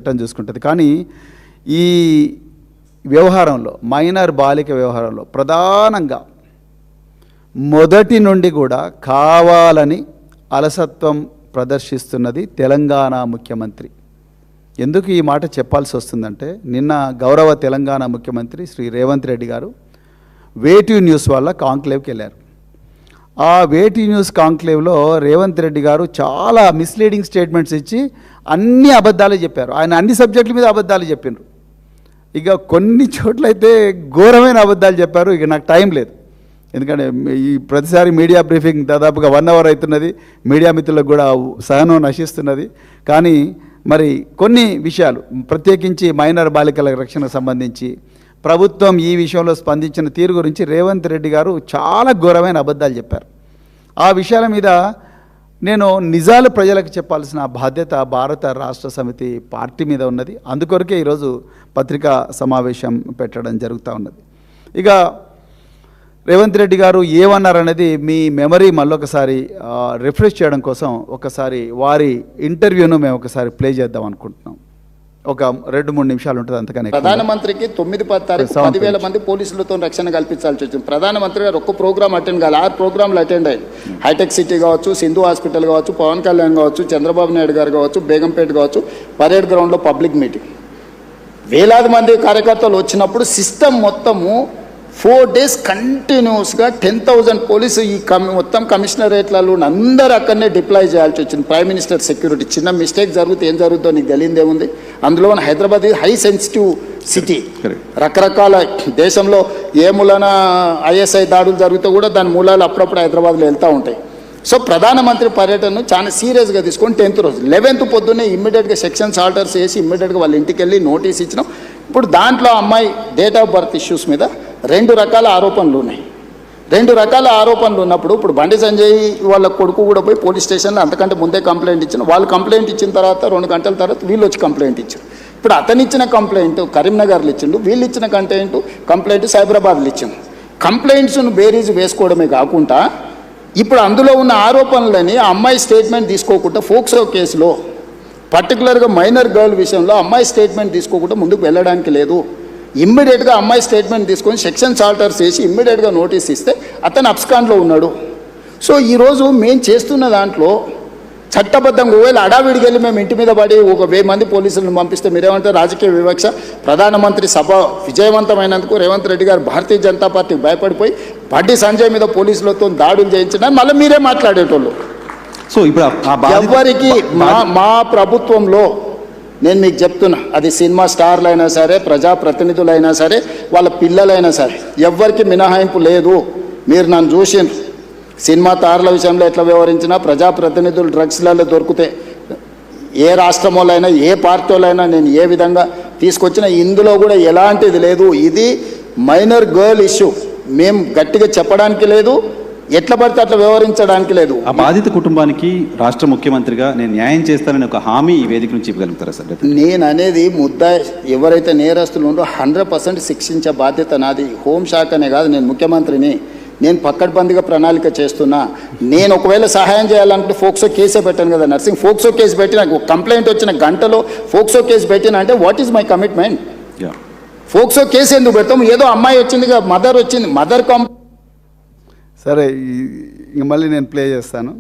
చట్టం చూసుకుంటుంది. కానీ ఈ వ్యవహారంలో మైనర్ బాలిక వ్యవహారంలో ప్రధానంగా మొదటి నుండి కూడా కావాలని అలసత్వం ప్రదర్శిస్తున్నది తెలంగాణ ముఖ్యమంత్రి. ఎందుకు ఈ మాట చెప్పాల్సి వస్తుందంటే, నిన్న గౌరవ తెలంగాణ ముఖ్యమంత్రి శ్రీ రేవంత్ రెడ్డి గారు వేటీ న్యూస్ వాళ్ళ కాంక్లేవ్కి వెళ్ళారు. ఆ వేటీ న్యూస్ కాంక్లేవ్లో రేవంత్ రెడ్డి గారు చాలా మిస్లీడింగ్ స్టేట్మెంట్స్ ఇచ్చి అన్ని అబద్ధాలు చెప్పారు. ఆయన అన్ని సబ్జెక్టుల మీద అబద్ధాలు చెప్పినారు. ఇక కొన్ని చోట్లయితే ఘోరమైన అబద్ధాలు చెప్పారు. ఇక నాకు టైం లేదు, ఎందుకంటే ఈ ప్రతిసారి మీడియా బ్రీఫింగ్ దాదాపుగా 1 అవర్ అవుతున్నది. మీడియా మిత్రులకు కూడా సహనం నశిస్తున్నది. కానీ మరి కొన్ని విషయాలు, ప్రత్యేకించి మైనర్ బాలికల రక్షణకు సంబంధించి ప్రభుత్వం ఈ విషయంలో స్పందించిన తీరు గురించి రేవంత్ రెడ్డి గారు చాలా ఘోరమైన అబద్ధాలు చెప్పారు. ఆ విషయాల మీద నేను నిజాలు ప్రజలకు చెప్పాల్సిన బాధ్యత భారత రాష్ట్ర సమితి పార్టీ మీద ఉన్నది. అందుకొరకే ఈరోజు పత్రికా సమావేశం పెట్టడం జరుగుతూ ఉన్నది. ఇక రేవంత్ రెడ్డి గారు ఏమన్నారనేది మీ మెమరీ మళ్ళొకసారి రిఫ్రెష్ చేయడం కోసం ఒకసారి వారి ఇంటర్వ్యూను మేము ఒకసారి ప్లే చేద్దాం అనుకుంటున్నాం. ఒక 2-3 నిమిషాలు ఉంటుంది, అంతకనే. ప్రధానమంత్రికి 9-10 తారీఖు 10,000 మంది పోలీసులతో రక్షణ కల్పించాల్సి వచ్చింది. ప్రధానమంత్రి గారు ఒక్క ప్రోగ్రామ్ అటెండ్ కాదు, 6 ప్రోగ్రాంలు అటెండ్ అయ్యారు. హైటెక్ సిటీ కావచ్చు, సింధు హాస్పిటల్ కావచ్చు, పవన్ కళ్యాణ్ కావచ్చు, చంద్రబాబు నాయుడు గారు కావచ్చు, బేగంపేట కావచ్చు, పరేడ్ గ్రౌండ్లో పబ్లిక్ మీటింగ్. వేలాది మంది కార్యకర్తలు వచ్చినప్పుడు సిస్టమ్ మొత్తము 4 days కంటిన్యూస్గా 10,000 పోలీసు ఈ మొత్తం కమిషనరేట్లలో అందరూ అక్కడనే డిప్లాయ్ చేయాల్సి వచ్చింది. Prime minister security. చిన్న మిస్టేక్ జరిగితే ఏం జరుగుతుందో నీకు తెలియదు ఏముంది. అందులో హైదరాబాద్ హై సెన్సిటివ్ సిటీ. రకరకాల దేశంలో ఏ మూలన ఐఎస్ఐ దాడులు జరిగితే కూడా దాని మూలాలు అప్పుడప్పుడు హైదరాబాద్లో వెళ్తూ ఉంటాయి. సో ప్రధానమంత్రి పర్యటనను చాలా సీరియస్గా తీసుకొని 10th రోజు 11th పొద్దున్నే ఇమ్మీడియట్గా సెక్షన్స్ ఆర్డర్స్ వేసి ఇమ్మీడియట్గా వాళ్ళ ఇంటికి వెళ్ళి నోటీస్ ఇచ్చినాం. ఇప్పుడు దాంట్లో అమ్మాయి డేట్ ఆఫ్ బర్త్ ఇష్యూస్ మీద 2 రకాల ఆరోపణలు ఉన్నాయి. 2 రకాల ఆరోపణలు ఉన్నప్పుడు ఇప్పుడు బండి సంజయ్ వాళ్ళ కొడుకు కూడా పోయి పోలీస్ స్టేషన్లో అంతకంటే ముందే కంప్లైంట్ ఇచ్చిన. వాళ్ళు కంప్లైంట్ ఇచ్చిన తర్వాత 2 గంటల తర్వాత వీళ్ళు వచ్చి కంప్లైంట్ ఇచ్చారు. ఇప్పుడు అతను ఇచ్చిన కంప్లైంట్ కరీంనగర్లో ఇచ్చిండు, వీళ్ళు ఇచ్చిన కంప్లైంట్ సైబరాబాద్లో ఇచ్చిండు. కంప్లైంట్స్ను బేరీజు వేసుకోవడమే కాకుండా ఇప్పుడు అందులో ఉన్న ఆరోపణలని అమ్మాయి స్టేట్మెంట్ తీసుకోకుండా ఫోక్సో కేసులో పర్టికులర్గా మైనర్ గర్ల్ విషయంలో అమ్మాయి స్టేట్మెంట్ తీసుకోకుండా ముందుకు వెళ్ళడానికి లేదు. ఇమ్మీడియట్గా అమ్మాయి స్టేట్మెంట్ తీసుకొని సెక్షన్స్ ఆర్డర్స్ వేసి ఇమ్మీడియట్గా నోటీస్ ఇస్తే అతను అబ్స్కాండ్లో ఉన్నాడు. సో ఈరోజు మేము చేస్తున్న దాంట్లో చట్టబద్ధంగా ఒకవేళ అడావిడికి వెళ్ళి మేము ఇంటి మీద పడి 1,000 మంది పోలీసులను పంపిస్తే మీరేమంటారు? రాజకీయ వివక్ష. ప్రధానమంత్రి సభ విజయవంతమైనందుకు రేవంత్ రెడ్డి గారు భారతీయ జనతా పార్టీకి భయపడిపోయి బండి సంజయ్ మీద పోలీసులతో దాడులు చేయించిన మళ్ళీ మీరే మాట్లాడేటోళ్ళు. సో ఇప్పుడు ఎవరికి మా ప్రభుత్వంలో నేను మీకు చెప్తున్నా, అది సినిమా స్టార్లు అయినా సరే, ప్రజాప్రతినిధులైనా సరే, వాళ్ళ పిల్లలైనా సరే, ఎవ్వరికి మినహాయింపు లేదు. మీరు నన్ను చూసిండ్రు సినిమా తారల విషయంలో ఎట్లా వ్యవహరించినా, ప్రజాప్రతినిధులు డ్రగ్స్లలో దొరికితే ఏ రాష్ట్రం వాళ్ళైనా ఏ పార్టీ వాళ్ళైనా నేను ఏ విధంగా తీసుకొచ్చినా ఇందులో కూడా ఎలాంటిది లేదు. ఇది మైనర్ గర్ల్ ఇష్యూ. మేము గట్టిగా చెప్పడానికి లేదు, ఎట్లా పడితే అట్లా వ్యవహరించడానికి లేదు. ఆ బాధిత కుటుంబానికి రాష్ట్ర ముఖ్యమంత్రిగా నేను న్యాయం చేస్తానని ఒక హామీ ఈ వేదిక నుంచి ఇవ్వగలుగుతారా సార్? నేను అనేది ఎవరైతే నేరస్తులు ఉందో 100% శిక్షించే బాధ్యత నాది. హోంశాఖనే కాదు, నేను ముఖ్యమంత్రిని. నేను పక్కడ్బందీగా ప్రణాళిక చేస్తున్నా. నేను ఒకవేళ సహాయం చేయాలంటే ఫోక్సో కేసే పెట్టాను కదా నర్సింగ్. ఫోక్సో కేసు పెట్టిన, కంప్లైంట్ వచ్చిన గంటలో ఫోక్సో కేసు పెట్టిన అంటే what is my commitment? POCSO case ఎందుకు పెడతాం? ఏదో అమ్మాయి వచ్చింది, మదర్ వచ్చింది, మదర్ సరే, మళ్ళీ నేను ప్లే చేస్తాను.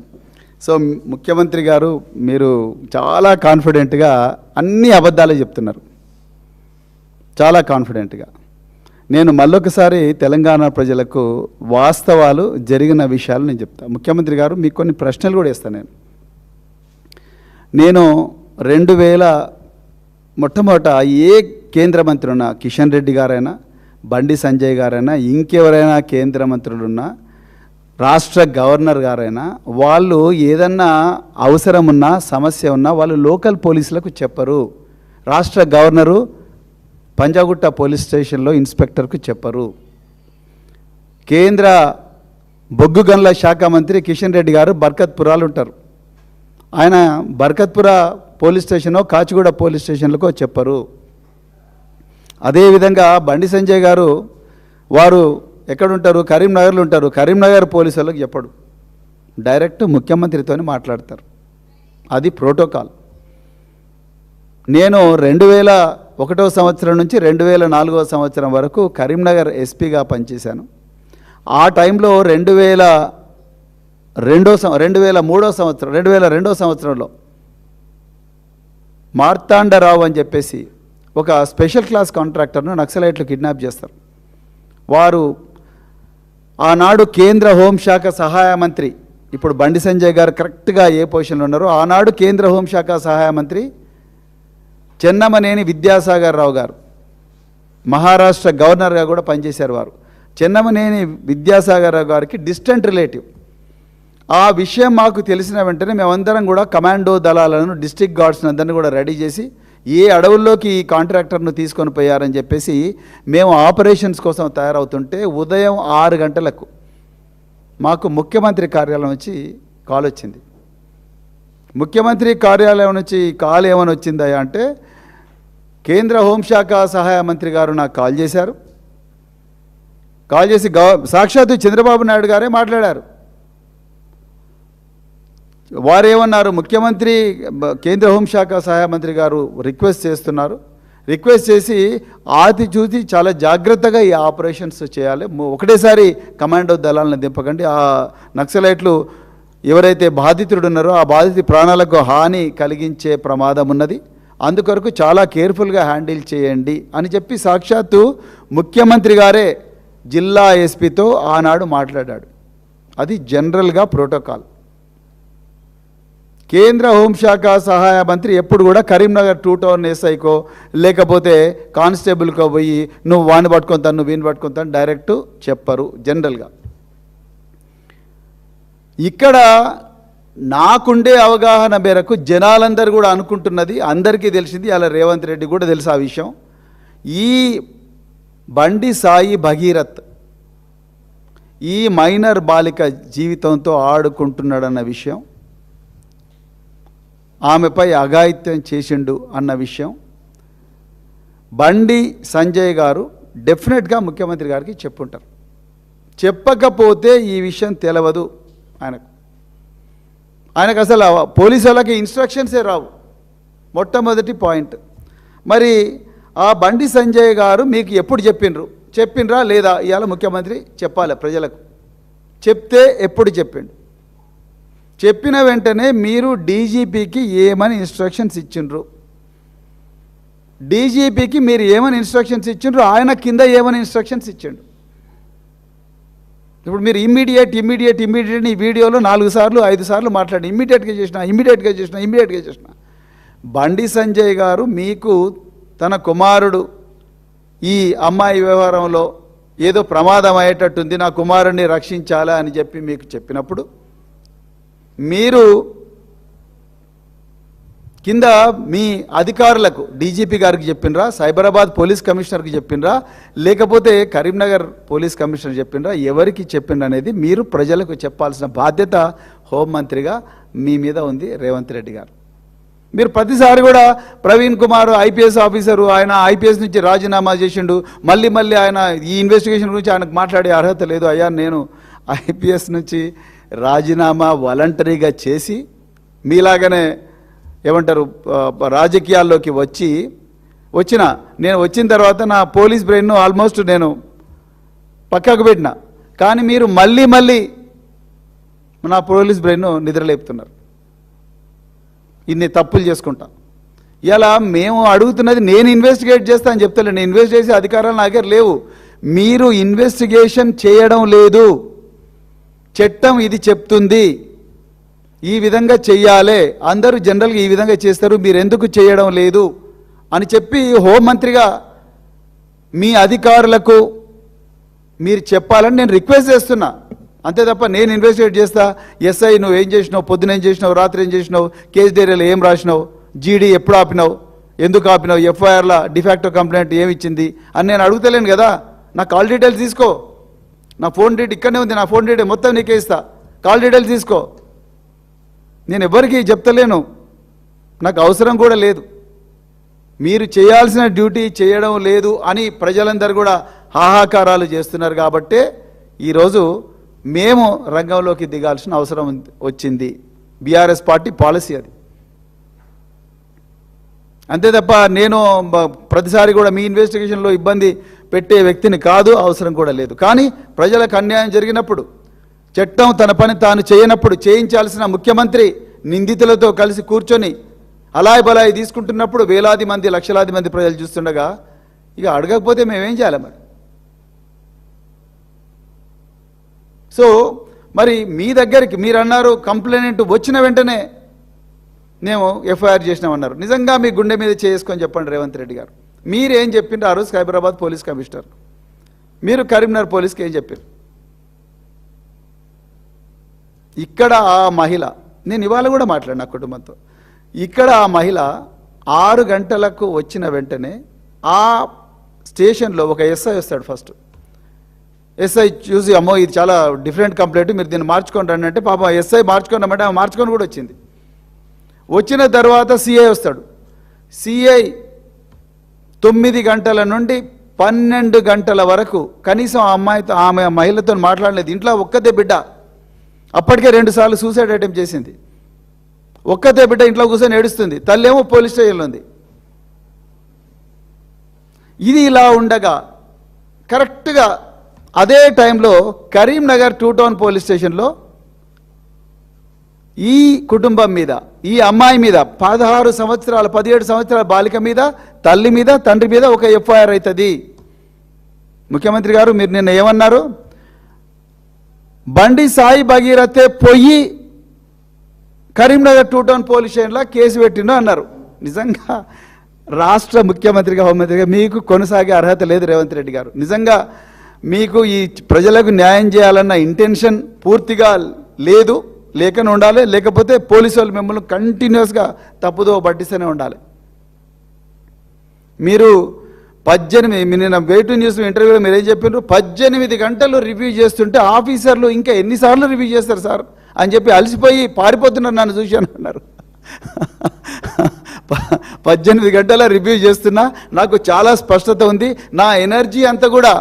సో ముఖ్యమంత్రి గారు మీరు చాలా కాన్ఫిడెంట్గా అన్ని అబద్ధాలే చెప్తున్నారు, చాలా కాన్ఫిడెంట్గా. నేను మళ్ళొకసారి తెలంగాణ ప్రజలకు వాస్తవాలు జరిగిన విషయాలు నేను చెప్తాను. ముఖ్యమంత్రి గారు మీకు కొన్ని ప్రశ్నలు కూడా ఇస్తాను. నేను 2000 మొట్టమొదట ఏ కేంద్ర మంత్రి ఉన్నా, కిషన్ రెడ్డి గారైనా, బండి సంజయ్ గారైనా, ఇంకెవరైనా కేంద్ర మంత్రులున్నా, రాష్ట్ర గవర్నర్ గారైనా, వాళ్ళు ఏదన్నా అవసరం ఉన్నా, సమస్య ఉన్నా వాళ్ళు లోకల్ పోలీసులకు చెప్పరు. రాష్ట్ర గవర్నరు పంజాగుట్ట పోలీస్ స్టేషన్లో ఇన్స్పెక్టర్కు చెప్పరు. కేంద్ర బొగ్గు గనుల శాఖ మంత్రి కిషన్ రెడ్డి గారు బర్కత్పురాలు ఉంటారు. ఆయన బర్కత్పుర పోలీస్ స్టేషనో కాచిగూడ పోలీస్ స్టేషన్లకో చెప్పరు. అదేవిధంగా బండి సంజయ్ గారు వారు ఎక్కడుంటారు? కరీంనగర్లో ఉంటారు. కరీంనగర్ పోలీసు వాళ్ళకి చెప్పడు, డైరెక్ట్ ముఖ్యమంత్రితోనే మాట్లాడతారు. అది ప్రోటోకాల్. నేను 2001వ సంవత్సరం నుంచి 2004వ సంవత్సరం వరకు కరీంనగర్ ఎస్పీగా పనిచేశాను. ఆ టైంలో 2002వ సంవత్సరంలో మార్తాండరావు అని చెప్పేసి ఒక స్పెషల్ క్లాస్ కాంట్రాక్టర్ను నక్సలైట్లు కిడ్నాప్ చేస్తారు. వారు ఆనాడు కేంద్ర హోంశాఖ సహాయ మంత్రి, ఇప్పుడు బండి సంజయ్ గారు కరెక్ట్గా ఏ పొజిషన్లో ఉన్నారో, ఆనాడు కేంద్ర హోంశాఖ సహాయ మంత్రి చెన్నమనేని విద్యాసాగర్ రావు గారు, మహారాష్ట్ర గవర్నర్గా కూడా పనిచేశారు వారు. చెన్నమనేని విద్యాసాగర్ రావు గారికి డిస్టెంట్ రిలేటివ్. ఆ విషయం మాకు తెలిసిన వెంటనే మేమందరం కూడా కమాండో దళాలను, డిస్ట్రిక్ట్ గార్డ్స్ని అందరినీ కూడా రెడీ చేసి ఏ అడవుల్లోకి ఈ కాంట్రాక్టర్ను తీసుకొని పోయారని చెప్పేసి మేము ఆపరేషన్స్ కోసం తయారవుతుంటే ఉదయం 6 గంటలకు మాకు ముఖ్యమంత్రి కార్యాలయం నుంచి కాల్ వచ్చింది. ముఖ్యమంత్రి కార్యాలయం నుంచి కాల్ ఏమని వచ్చిందా అంటే, కేంద్ర హోంశాఖ సహాయ మంత్రి గారు నాకు కాల్ చేశారు. కాల్ చేసి సాక్షాత్తు చంద్రబాబు నాయుడు గారే మాట్లాడారు. వారేమన్నారు, ముఖ్యమంత్రి కేంద్ర హోంశాఖ సహాయ మంత్రి గారు రిక్వెస్ట్ చేస్తున్నారు, రిక్వెస్ట్ చేసి చూసి చాలా జాగ్రత్తగా ఈ ఆపరేషన్స్ చేయాలి, ఒకటేసారి కమాండో దళాలను దింపకండి, ఆ నక్సలైట్లు ఎవరైతే బాధితుడు ఉన్నారో ఆ బాధిత ప్రాణాలకు హాని కలిగించే ప్రమాదం ఉన్నది, అందుకొరకు చాలా కేర్ఫుల్గా హ్యాండిల్ చేయండి అని చెప్పి సాక్షాత్తు ముఖ్యమంత్రి గారే జిల్లా ఎస్పీతో ఆనాడు మాట్లాడాడు. అది జనరల్గా ప్రోటోకాల్. కేంద్ర హోంశాఖ సహాయ మంత్రి ఎప్పుడు కూడా కరీంనగర్ 2 టౌన్ ఎస్ఐకో లేకపోతే కానిస్టేబుల్కో పోయి నువ్వు వాడిని పట్టుకొస్తాను, నువ్వు వీని పట్టుకొస్తాను డైరెక్ట్ చెప్పరు జనరల్గా. ఇక్కడ నాకుండే అవగాహన మేరకు జనాలందరూ కూడా అనుకుంటున్నది, అందరికీ తెలిసింది, అలా రేవంత్ రెడ్డి కూడా తెలుసు ఆ విషయం. ఈ బండి సాయి భగీరథ్ ఈ మైనర్ బాలిక జీవితంతో ఆడుకుంటున్నాడన్న విషయం, ఆమెపై అఘాయిత్యం చేసిండు అన్న విషయం బండి సంజయ్ గారు డెఫినెట్గా ముఖ్యమంత్రి గారికి చెప్పుంటారు. చెప్పకపోతే ఈ విషయం తెలవదు ఆయనకు అసలు పోలీసు వాళ్ళకి ఇన్స్ట్రక్షన్సే రావు. మొట్టమొదటి పాయింట్. మరి ఆ బండి సంజయ్ గారు మీకు ఎప్పుడు చెప్పిండ్రా లేదా? ఇవాళ ముఖ్యమంత్రి చెప్పాలి ప్రజలకు. చెప్తే ఎప్పుడు చెప్పిండు? చెప్పిన వెంటనే మీరు డీజీపీకి ఏమని ఇన్స్ట్రక్షన్స్ ఇచ్చిండ్రు? డీజీపీకి మీరు ఏమని ఇన్స్ట్రక్షన్స్ ఇచ్చిండ్రు? ఆయన కింద ఏమని ఇన్స్ట్రక్షన్స్ ఇచ్చిండు? ఇప్పుడు మీరు ఇమ్మీడియట్ ఈ వీడియోలో 4 సార్లు 5 సార్లు మాట్లాడి ఇమ్మీడియట్గా చేసిన బండి సంజయ్ గారు మీకు తన కుమారుడు ఈ అమ్మాయి వ్యవహారంలో ఏదో ప్రమాదం అయ్యేటట్టుంది, నా కుమారుడిని రక్షించాలా అని చెప్పి మీకు చెప్పినప్పుడు మీరు కింద మీ అధికారులకు డీజీపీ గారికి చెప్పినరా, సైబరాబాద్ పోలీస్ కమిషనర్కి చెప్పినరా, లేకపోతే కరీంనగర్ పోలీస్ కమిషనర్ చెప్పినరా, ఎవరికి చెప్పినరా అనేది మీరు ప్రజలకు చెప్పాల్సిన బాధ్యత హోంమంత్రిగా మీ మీద ఉంది రేవంత్ రెడ్డి గారు. మీరు ప్రతిసారి కూడా ప్రవీణ్ కుమార్ ఐపీఎస్ ఆఫీసరు, ఆయన ఐపీఎస్ నుంచి రాజీనామా చేసిండు, మళ్ళీ ఆయన ఈ ఇన్వెస్టిగేషన్ గురించి ఆయనకు మాట్లాడే అర్హత లేదు. అయ్యా నేను ఐపీఎస్ నుంచి రాజీనామా వాలంటరీగా చేసి మీలాగానే ఏమంటారు రాజకీయాల్లోకి నేను వచ్చిన తర్వాత నా పోలీస్ బ్రెయిన్ను ఆల్మోస్ట్ నేను పక్కకు పెట్టిన, కానీ మీరు మళ్ళీ నా పోలీస్ బ్రెయిన్ను నిద్రలేపుతున్నారు ఇన్ని తప్పులు చేసుకుంటా. ఇలా మేము అడుగుతున్నది, నేను ఇన్వెస్టిగేట్ చేస్తా అని చెప్తలే, నేను ఇన్వెస్ట్ చేసే అధికారాలు నా దగ్గర లేవు. మీరు ఇన్వెస్టిగేషన్ చేయడం లేదు. చట్టం ఇది చెప్తుంది, ఈ విధంగా చెయ్యాలే, అందరూ జనరల్గా ఈ విధంగా చేస్తారు, మీరు ఎందుకు చేయడం లేదు అని చెప్పి హోంమంత్రిగా మీ అధికారులకు మీరు చెప్పాలని నేను రిక్వెస్ట్ చేస్తున్నా. అంతే తప్ప నేను ఇన్వెస్టిగేట్ చేస్తా, ఎస్ఐ నువ్వు ఏం చేసినావు, పొద్దున ఏం చేసినావు, రాత్రి ఏం చేసినావు, కేసు డైరీలో ఏం రాసినావు, జీడీ ఎప్పుడు ఆపినావు, ఎందుకు ఆపినావు, ఎఫ్ఐఆర్లో డిఫాక్టో కంప్లైంట్ ఏమి ఇచ్చింది అని నేను అడుగుతలేను కదా. నా కాల్ డీటెయిల్స్ తీసుకో, నా ఫోన్ డీటెయిల్ ఇక్కడనే ఉంది, నా ఫోన్ డీటెయిల్ మొత్తం నీకే ఇస్తా, కాల్ డీటెయిల్స్ తీసుకో. నేను ఎవరికి చెప్తలేను, నాకు అవసరం కూడా లేదు. మీరు చేయాల్సిన డ్యూటీ చేయడం లేదు అని ప్రజలందరూ కూడా హాహాకారాలు చేస్తున్నారు కాబట్టే ఈరోజు మేము రంగంలోకి దిగాల్సిన అవసరం వచ్చింది. బీఆర్ఎస్ పార్టీ పాలసీ అది. అంతే తప్ప నేను ప్రతిసారి కూడా మీ ఇన్వెస్టిగేషన్లో ఇబ్బంది పెట్టే వ్యక్తిని కాదు, అవసరం కూడా లేదు. కానీ ప్రజలకు అన్యాయం జరిగినప్పుడు, చట్టం తన పని తాను చేయనప్పుడు చేయించాల్సిన ముఖ్యమంత్రి నిందితులతో కలిసి కూర్చొని అలాయ్ బలాయి తీసుకుంటున్నప్పుడు వేలాది మంది లక్షలాది మంది ప్రజలు చూస్తుండగా ఇక అడగకపోతే మేమేం చేయాలి మరి? సో మరి మీ దగ్గరికి మీరు అన్నారు కంప్లైంట్ వచ్చిన వెంటనే మేము ఎఫ్ఐఆర్ చేసినామన్నారు. నిజంగా మీ గుండె మీద చేసుకొని చెప్పండి రేవంత్ రెడ్డి గారు, మీరేం చెప్పిండ్రు ఆ రోజు సైబరాబాద్ పోలీస్ కమిషనర్, మీరు కరీంనగర్ పోలీస్కి ఏం చెప్పారు? ఇక్కడ ఆ మహిళ, నేను ఇవాళ కూడా మాట్లాడిన కుటుంబంతో, ఇక్కడ ఆ మహిళ 6 గంటలకు వచ్చిన వెంటనే ఆ స్టేషన్లో ఒక ఎస్ఐ వస్తాడు. ఫస్ట్ ఎస్ఐ చూసి అమ్మో ఇది చాలా డిఫరెంట్ కంప్లైంట్, మీరు దీన్ని మార్చుకొని రండి అంటే పాపం ఎస్ఐ మార్చుకొని రమ్మంటే ఆమె మార్చుకొని కూడా వచ్చింది. వచ్చిన తర్వాత సిఐ వస్తాడు. సిఐ 9 గంటల నుండి 12 గంటల వరకు కనీసం ఆమె మహిళతో మాట్లాడలేదు. ఇంట్లో ఒక్కతే బిడ్డ, అప్పటికే 2 సార్లు సూసైడ్ అటెంప్ట్ చేసింది. ఒక్కతే బిడ్డ ఇంట్లో కూర్చొని ఏడుస్తుంది, తల్లేమో పోలీస్ స్టేషన్లో ఉంది. ఇది ఇలా ఉండగా కరెక్ట్గా అదే టైంలో కరీంనగర్ 2 టౌన్ పోలీస్ స్టేషన్లో ఈ కుటుంబం మీద, ఈ అమ్మాయి మీద 17 సంవత్సరాల బాలిక మీద, తల్లి మీద, తండ్రి మీద ఒక ఎఫ్ఐఆర్ అవుతుంది. ముఖ్యమంత్రి గారు మీరు నిన్న ఏమన్నారు? బండి సాయి భగీరథే పోయి కరీంనగర్ 2 టౌన్ పోలీస్ స్టేషన్లో కేసు పెట్టిండు అన్నారు. నిజంగా రాష్ట్ర ముఖ్యమంత్రిగా, హోంమంత్రిగా మీకు కొనసాగే అర్హత లేదు రేవంత్ రెడ్డి గారు. నిజంగా మీకు ఈ ప్రజలకు న్యాయం చేయాలన్న ఇంటెన్షన్ పూర్తిగా లేదు, లేకనే ఉండాలి. లేకపోతే పోలీసు వాళ్ళు మిమ్మల్ని కంటిన్యూస్గా తప్పుదో పట్టిస్తూనే ఉండాలి. మీరు 18 నిన్న వెయిట్ న్యూస్ ఇంటర్వ్యూలో మీరు ఏం చెప్పారు? 18 గంటలు రివ్యూ చేస్తుంటే ఆఫీసర్లు ఇంకా ఎన్నిసార్లు రివ్యూ చేస్తారు సార్ అని చెప్పి అలసిపోయి పారిపోతున్నారు, నన్ను చూశాను అన్నారు. 18 గంటల రివ్యూ చేస్తున్నా నాకు చాలా స్పష్టత ఉంది. నా ఎనర్జీ అంతా కూడా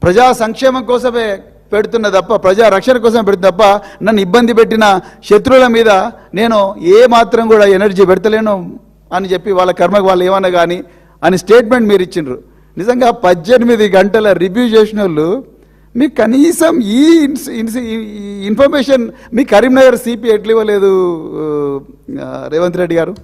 ప్రజా సంక్షేమం కోసమే పెడుతున్న తప్ప, ప్రజా రక్షణ కోసం పెడుతున్న తప్ప నన్ను ఇబ్బంది పెట్టిన శత్రువుల మీద నేను ఏ మాత్రం కూడా ఎనర్జీ పెడతలేను అని చెప్పి వాళ్ళ కర్మకు వాళ్ళు ఏమన్నా కానీ అని స్టేట్మెంట్ మీరు ఇచ్చిండ్రు. నిజంగా 18 గంటల రివ్యూ చేసిన వాళ్ళు మీకు కనీసం ఈ ఇన్ఫర్మేషన్ మీ కరీంనగర్ సిపి ఎట్లా ఇవ్వలేదు రేవంత్ రెడ్డి గారు?